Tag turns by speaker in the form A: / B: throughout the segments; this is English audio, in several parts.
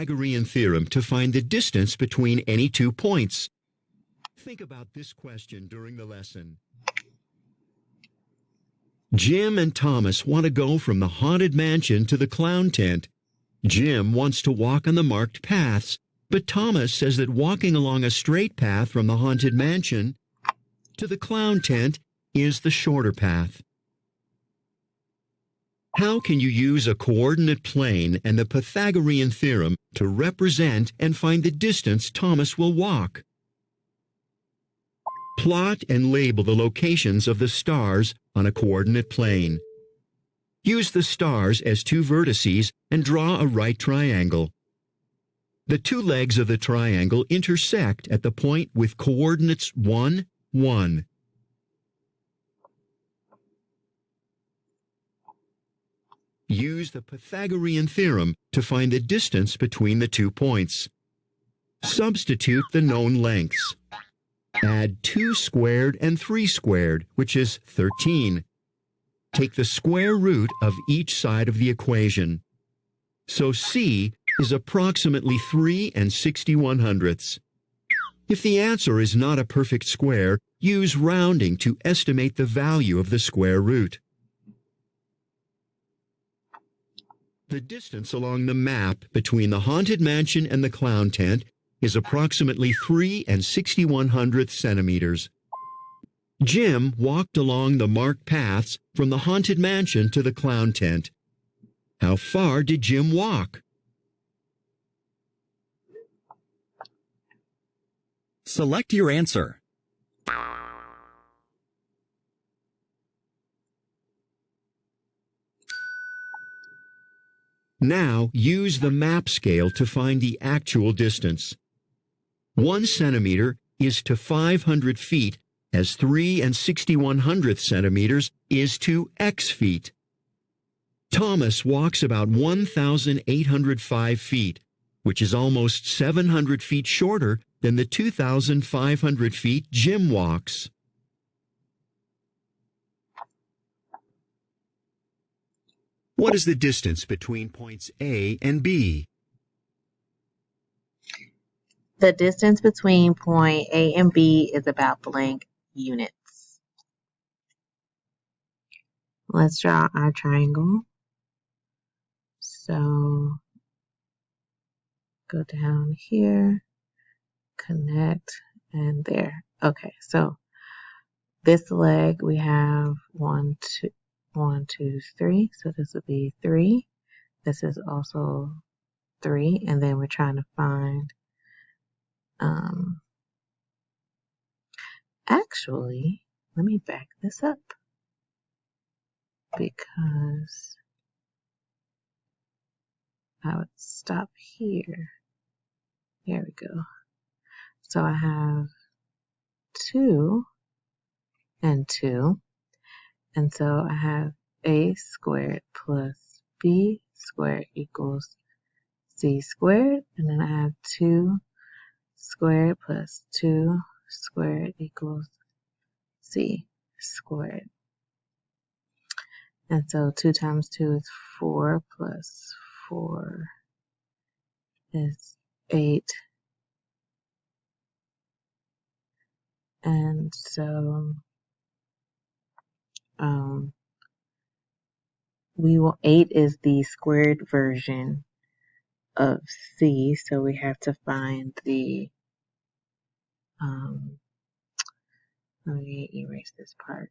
A: Pythagorean theorem to find the distance between any 2 points. Think about this question during the lesson. Jim and Thomas want to go from the haunted mansion to the clown tent. Jim wants to walk on the marked paths, but Thomas says that walking along a straight path from the haunted mansion to the clown tent is the shorter path. How can you use a coordinate plane and the Pythagorean theorem to represent and find the distance Thomas will walk? Plot and label the locations of the stars on a coordinate plane. Use the stars as 2 vertices and draw a right triangle. The 2 legs of the triangle intersect at the point with coordinates 1, 1. Use the Pythagorean theorem to find the distance between the 2 points. Substitute the known lengths. Add 2 squared and 3 squared, which is 13. Take the square root of each side of the equation. So C is approximately 3 61/100. If the answer is not a perfect square, use rounding to estimate the value of the square root. The distance along the map between the haunted mansion and the clown tent is approximately 3 61/100 centimeters. Jim walked along the marked paths from the haunted mansion to the clown tent. How far did Jim walk?
B: Select your answer.
A: Now use the map scale to find the actual distance. 1 centimeter is to 500 feet, as 3 61/100 centimeters is to x feet. Thomas walks about 1,805 feet, which is almost 700 feet shorter than the 2,500 feet Jim walks. What is the distance between points A and B?
C: The distance between point A and B is about blank units. Let's draw our triangle. So go down here, connect, and there. Okay, so this leg we have 1, 2, 3. So this would be 3. This is also 3, and then we're trying to find. Actually, let me back this up because I would stop here. There we go. So I have 2 and 2. And so I have a squared plus b squared equals c squared. And then I have 2 squared plus 2 squared equals c squared. And so 2 times 2 is 4 plus 4 is 8. And so 8 is the squared version of c, so we have to find the let me erase this part,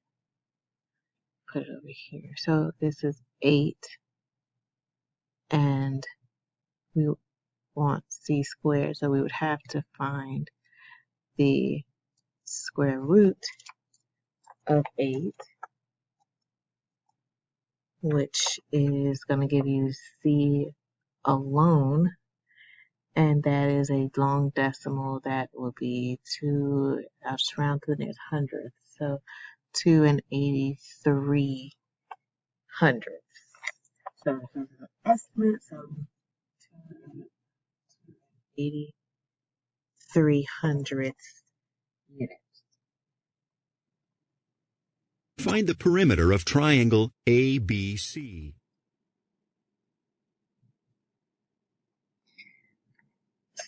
C: put it over here. So this is 8, and we want c squared, so we would have to find the square root of 8, which is going to give you c alone, and that is a long decimal that will be 2, I'll just round to the nearest hundredth, so 2 83 hundredths. So this is an estimate, so 83 hundredths units.
A: Find the perimeter of triangle ABC.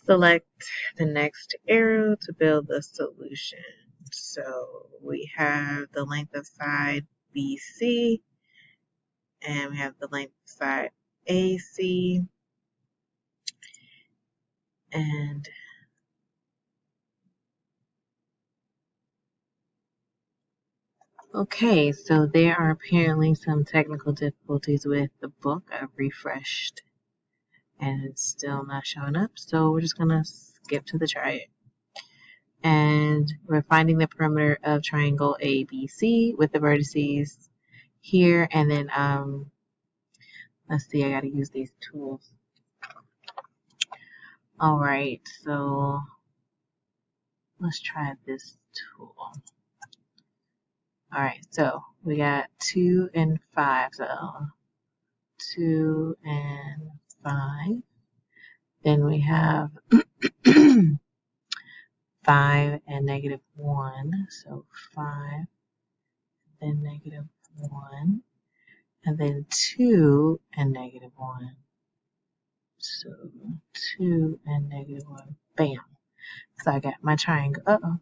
C: Select the next arrow to build the solution. So we have the length of side BC, and we have the length of side AC, and okay, so there are apparently some technical difficulties with the book. I've refreshed and it's still not showing up, so we're just gonna skip to the try it. And we're finding the perimeter of triangle ABC with the vertices here, and then let's see, I gotta use these tools. All right, so let's try this tool. All right, so we got 2 and 5, so 2 and 5. Then we have 5 and negative 1, so 5, then negative 1, and then 2 and negative 1. So 2 and negative 1, bam. So I got my triangle. Oh,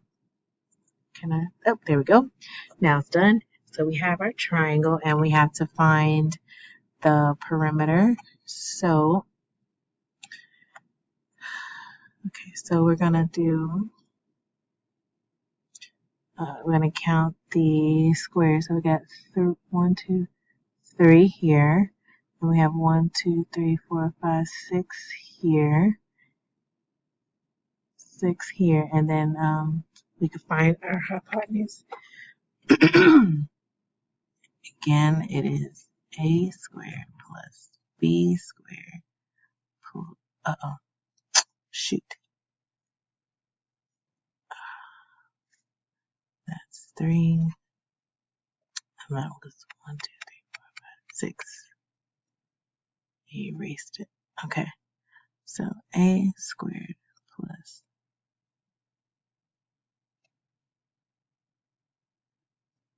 C: there we go. Now it's done. So we have our triangle and we have to find the perimeter. So, okay, so we're gonna do, we're gonna count the squares. So we got 1, 2, 3 here. And we have 1, 2, 3, 4, 5, 6 here. 6 here. And then we can find our hypotenuse. Again, it is a squared plus b squared. Shoot. That's 3. I'm not lose 1, 2, 3, 4, 5, 6. He erased it. Okay. So a squared plus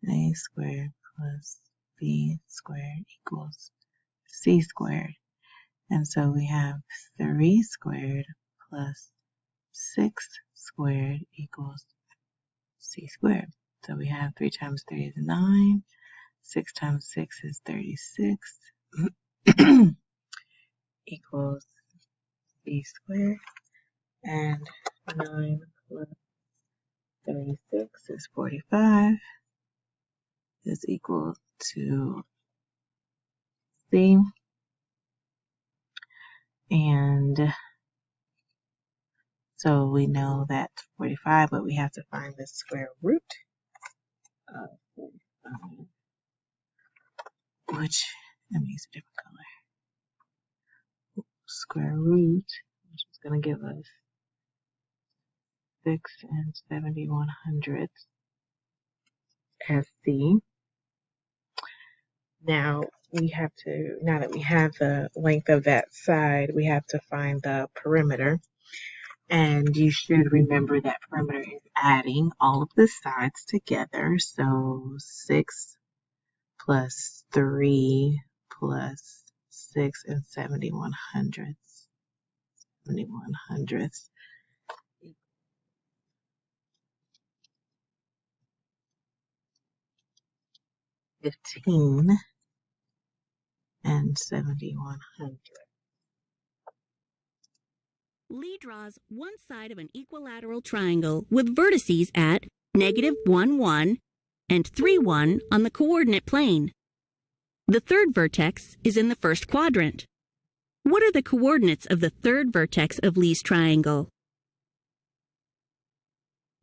C: a squared plus b squared equals c squared. And so we have 3 squared plus 6 squared equals c squared. So we have 3 times 3 is 9. 6 times 6 is 36. Equals c squared. And 9 plus 36 is 45. Is equal to c. And so we know that's 45, but we have to find the square root of 45, which, let me use a different color. Square root, which is going to give us 6 and 71/100 as c. Now that we have the length of that side, we have to find the perimeter. And you should remember that perimeter is adding all of the sides together. So 6 plus 3 plus 6 and 71/100. 71/100. 15 and 71/100.
D: Lee draws one side of an equilateral triangle with vertices at -1, 1 and 3, 1 on the coordinate plane. The third vertex is in the first quadrant. What are the coordinates of the third vertex of Lee's triangle?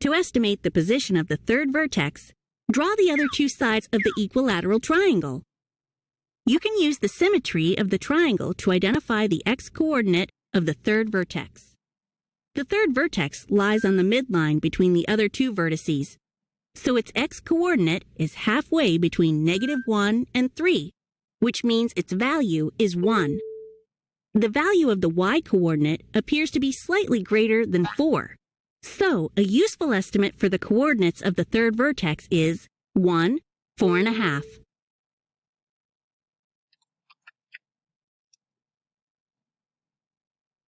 D: To estimate the position of the third vertex, draw the other two sides of the equilateral triangle. You can use the symmetry of the triangle to identify the x-coordinate of the third vertex. The third vertex lies on the midline between the other two vertices, so its x-coordinate is halfway between -1 and 3, which means its value is 1. The value of the y-coordinate appears to be slightly greater than 4. So, a useful estimate for the coordinates of the third vertex is 1, 4.5.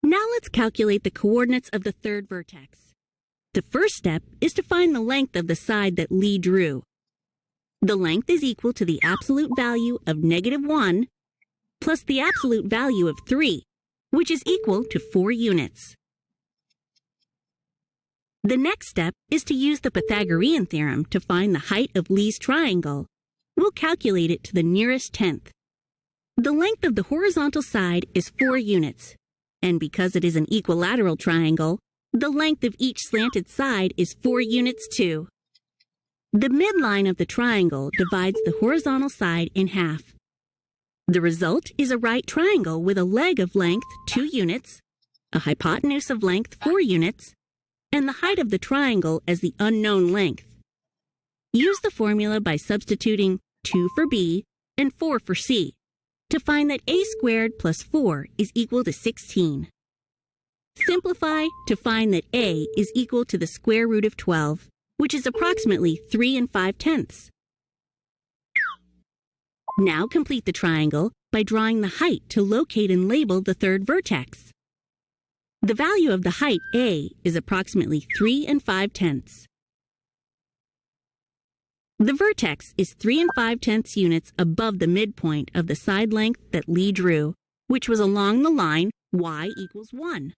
D: Now let's calculate the coordinates of the third vertex. The first step is to find the length of the side that Lee drew. The length is equal to the absolute value of -1 plus the absolute value of 3, which is equal to 4 units. The next step is to use the Pythagorean theorem to find the height of Lee's triangle. We'll calculate it to the nearest tenth. The length of the horizontal side is 4 units, and because it is an equilateral triangle, the length of each slanted side is 4 units too. The midline of the triangle divides the horizontal side in half. The result is a right triangle with a leg of length 2 units, a hypotenuse of length 4 units, and the height of the triangle as the unknown length. Use the formula by substituting 2 for B and 4 for C to find that A squared plus 4 is equal to 16. Simplify to find that A is equal to the square root of 12, which is approximately 3 5/10. Now complete the triangle by drawing the height to locate and label the third vertex. The value of the height A is approximately 3 5/10. The vertex is 3 5/10 units above the midpoint of the side length that Lee drew, which was along the line y equals 1.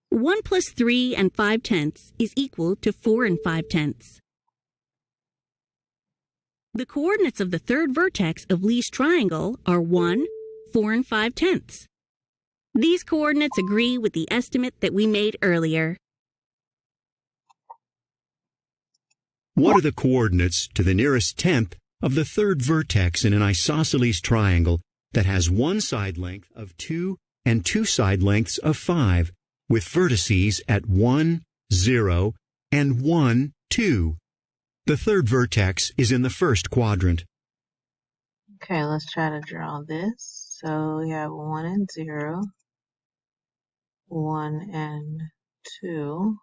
D: 1 plus 3 5/10 is equal to 4 5/10. The coordinates of the third vertex of Lee's triangle are 1, 4 5/10. These coordinates agree with the estimate that we made earlier.
A: What are the coordinates to the nearest tenth of the third vertex in an isosceles triangle that has one side length of 2 and two side lengths of 5, with vertices at 1, 0, and 1, 2? The third vertex is in the first quadrant.
C: Okay, let's try to draw this. So we have 1 and 0, 1 and 2.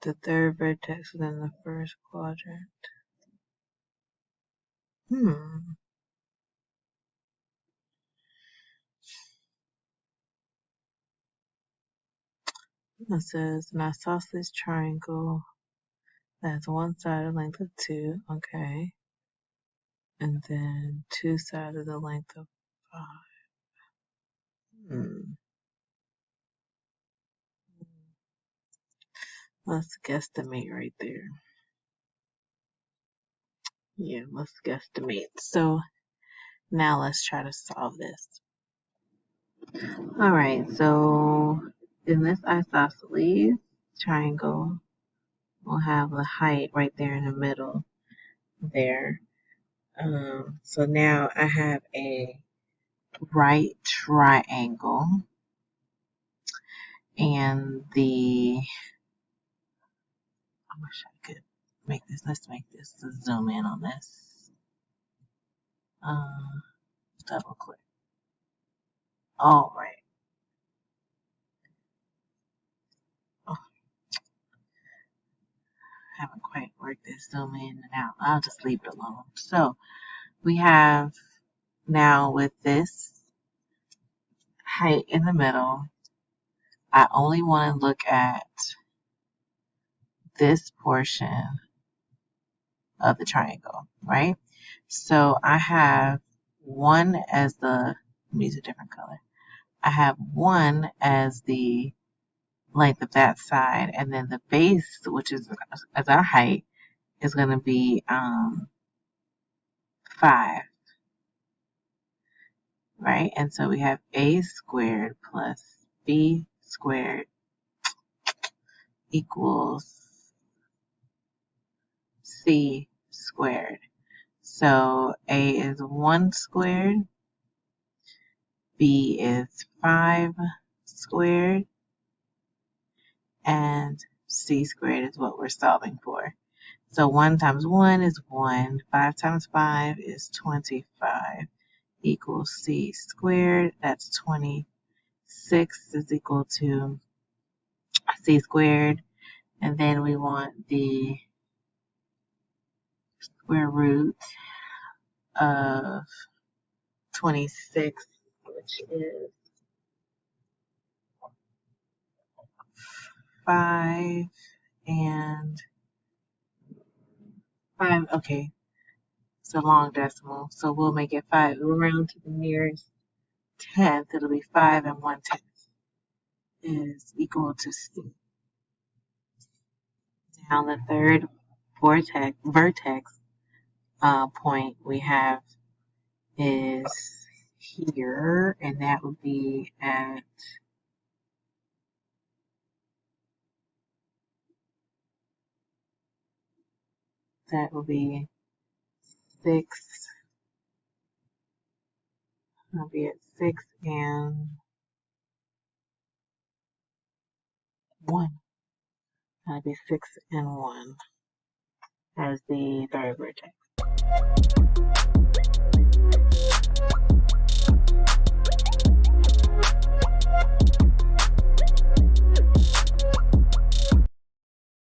C: The third vertex is in the first quadrant. It says an isosceles triangle that has one side of length of 2, okay, and then two sides of the length of 5. Let's guesstimate right there. Yeah, let's guesstimate. So now let's try to solve this. Alright, so in this isosceles triangle, we'll have the height right there in the middle there. So now I have a right triangle, and I wish I could make this. Let's make this. Let's zoom in on this. Double click. All right. Oh, haven't quite worked this zoom in and out. I'll just leave it alone. So we have now with this height in the middle, I only want to look at this portion of the triangle, right? So I have 1 as the, let me use a different color. I have 1 as the length of that side, and then the base, which is as our height, is going to be 5, right? And so we have a squared plus b squared equals c squared. So a is 1 squared, b is 5 squared, and c squared is what we're solving for. So 1 times 1 is 1, 5 times 5 is 25, equals c squared. That's 26 is equal to c squared. And then we want the square root of 26, which is 5 and 5. Okay, it's a long decimal, so we'll make it 5. We'll round to the nearest tenth. It'll be 5 and 1/10 is equal to C. Now the third vertex point we have is here, and that would be at that will be 6. It'll be at 6 and 1. That'll be 6 and 1 as the third vertex.